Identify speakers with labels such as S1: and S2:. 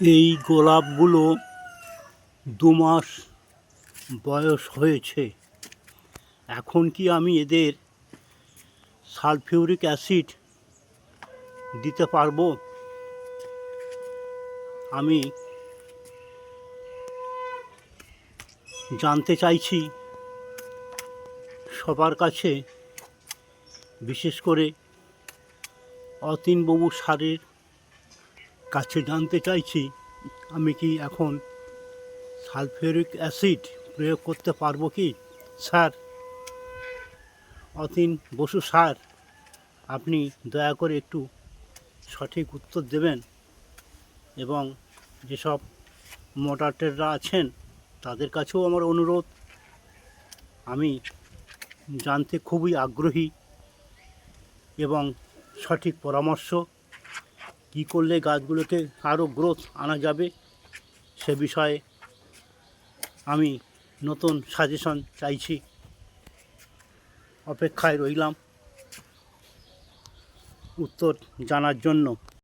S1: এই গোলাপগুলো 2 মাস বয়স হয়েছে। এখন কি আমি এদের সালফিউরিক অ্যাসিড দিতে পারবো? আমি জানতে চাইছি সবার কাছে, বিশেষ করে অতীনবাবু স্যারের কাছে জানতে চাইছি, আমি কি এখন সালফিউরিক অ্যাসিড প্রয়োগ করতে পারবো কি? স্যার, অতীন বসু স্যার, আপনি দয়া করে একটু সঠিক উত্তর দেবেন এবং যেসব মডারেটররা আছেন তাদের কাছেও আমার অনুরোধ। আমি জানতে খুবই আগ্রহী এবং সঠিক পরামর্শ কী করলে গাছগুলোতে আরও গ্রোথ আনা যাবে সে বিষয়ে আমি নতুন সাজেশন চাইছি। অপেক্ষায় রইলাম উত্তর জানার জন্য।